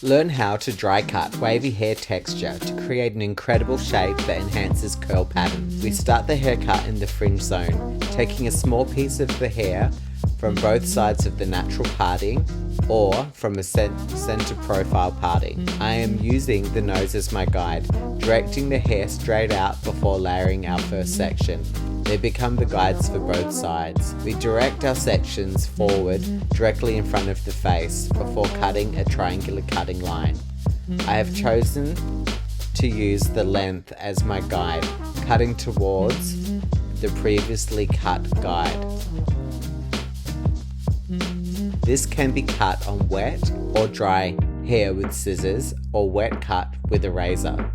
Learn how to dry cut wavy hair texture to create an incredible shape that enhances curl patterns. We start the haircut in the fringe zone, taking a small piece of the hair from both sides of the natural parting or from a center profile parting. I am using the nose as my guide, directing the hair straight out before layering our first section. They become the guides for both sides. We direct our sections forward directly in front of the face before cutting a triangular cutting line. I have chosen to use the length as my guide, cutting towards the previously cut guide. This can be cut on wet or dry hair with scissors or wet cut with a razor.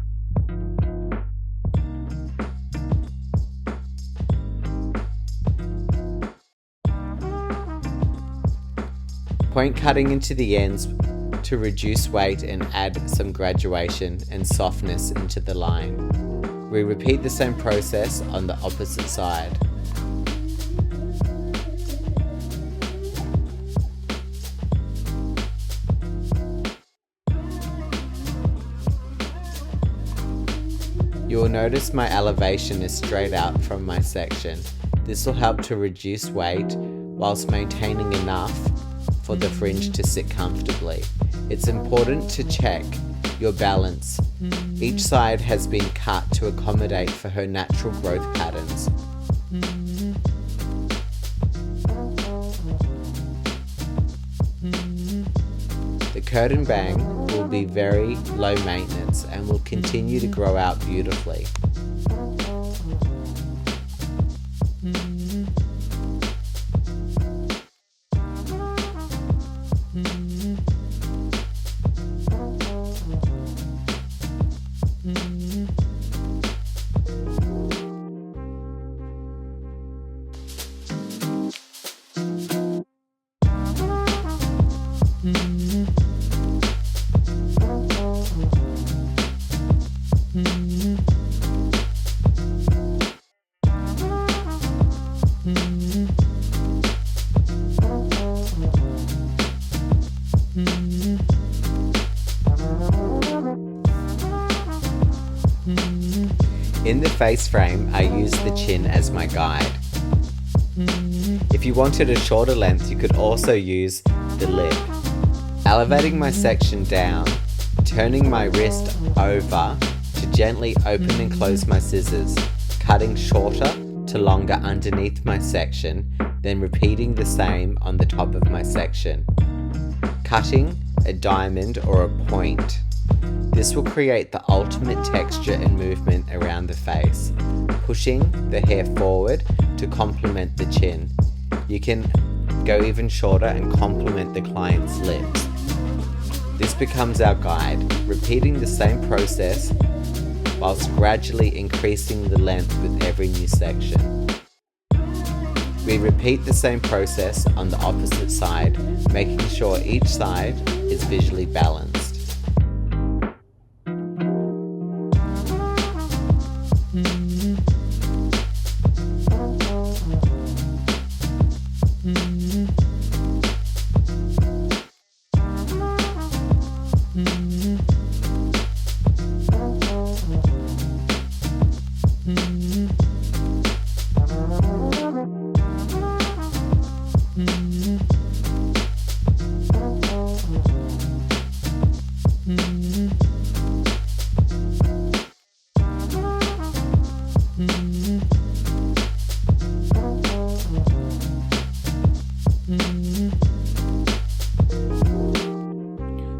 Point cutting into the ends to reduce weight and add some graduation and softness into the line. We repeat the same process on the opposite side. You will notice my elevation is straight out from my section. This will help to reduce weight whilst maintaining enough for the fringe to sit comfortably. It's important to check your balance. Each side has been cut to accommodate for her natural growth patterns. The curtain bang will be very low maintenance and will continue to grow out beautifully. In the face frame, I use the chin as my guide. If you wanted a shorter length, you could also use the lip. Elevating my section down, turning my wrist over to gently open and close my scissors, cutting shorter to longer underneath my section, then repeating the same on the top of my section. Cutting a diamond or a point. This will create the ultimate texture and movement around the face, pushing the hair forward to complement the chin. You can go even shorter and complement the client's lips. This becomes our guide, repeating the same process whilst gradually increasing the length with every new section. We repeat the same process on the opposite side, making sure each side is visually balanced.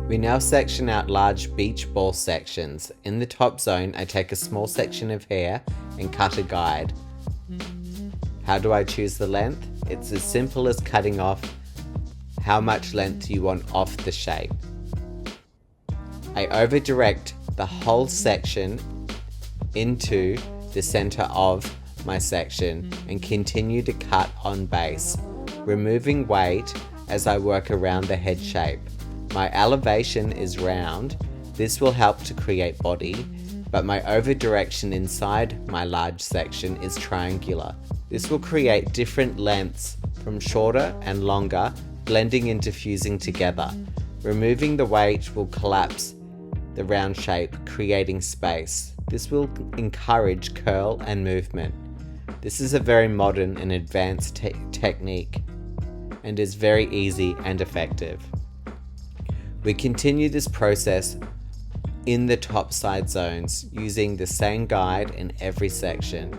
We now section out large beach ball sections. In the top zone, I take a small section of hair and cut a guide. How do I choose the length? It's as simple as cutting off how much length you want off the shape. I over direct the whole section into the center of my section and continue to cut on base, removing weight as I work around the head shape. My elevation is round. This will help to create body, but my over direction inside my large section is triangular. This will create different lengths from shorter and longer, blending into fusing together. Removing the weight will collapse the round shape, creating space. This will encourage curl and movement. This is a very modern and advanced technique and is very easy and effective. We continue this process in the top side zones using the same guide in every section.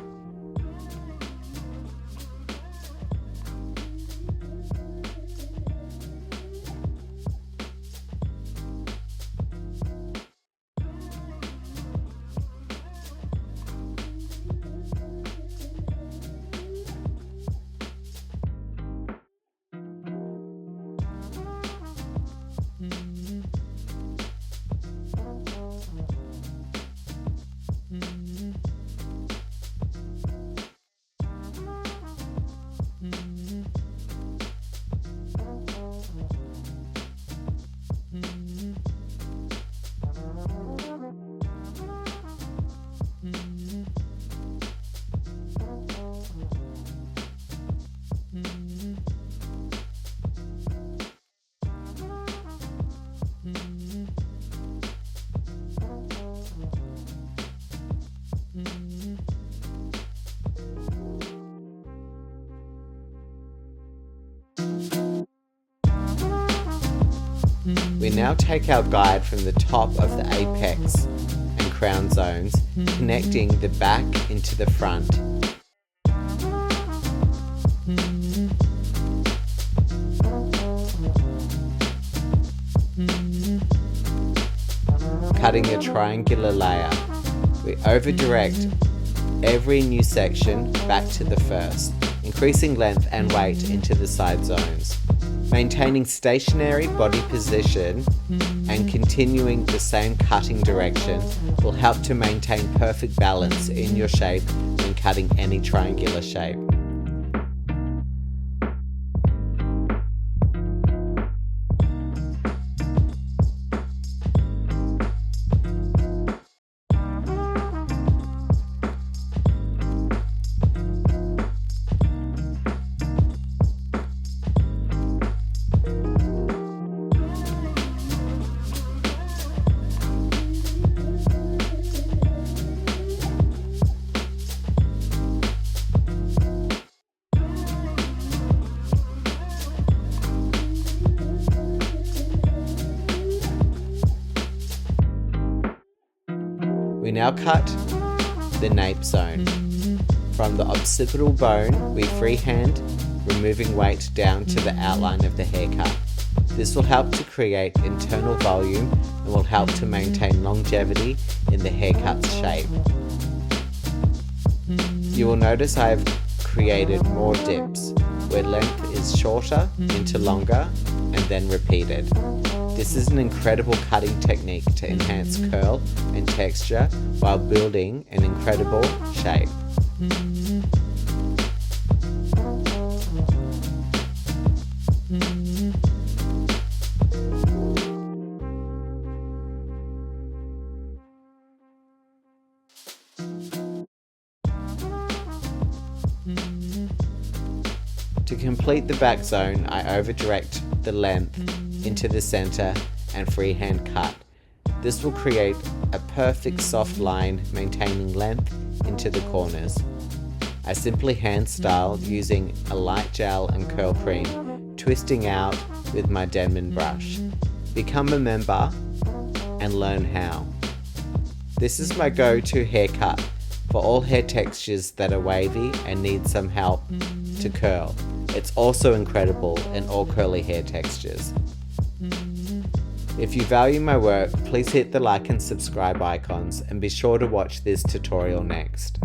We now take our guide from the top of the apex and crown zones, connecting the back into the front. Cutting a triangular layer. We over-direct every new section back to the first, increasing length and weight into the side zones. Maintaining stationary body position and continuing the same cutting direction will help to maintain perfect balance in your shape when cutting any triangular shape. We now cut the nape zone. From the occipital bone, we freehand, removing weight down to the outline of the haircut. This will help to create internal volume and will help to maintain longevity in the haircut's shape. You will notice I have created more dips, where length is shorter into longer and then repeated. This is an incredible cutting technique to enhance curl and texture while building an incredible shape. To complete the back zone, I over-direct the length into the center and freehand cut. This will create a perfect soft line, maintaining length into the corners. I simply hand style using a light gel and curl cream, twisting out with my Denman brush. Become a member and learn how. This is my go-to haircut for all hair textures that are wavy and need some help to curl. It's also incredible in all curly hair textures. If you value my work, please hit the like and subscribe icons and be sure to watch this tutorial next.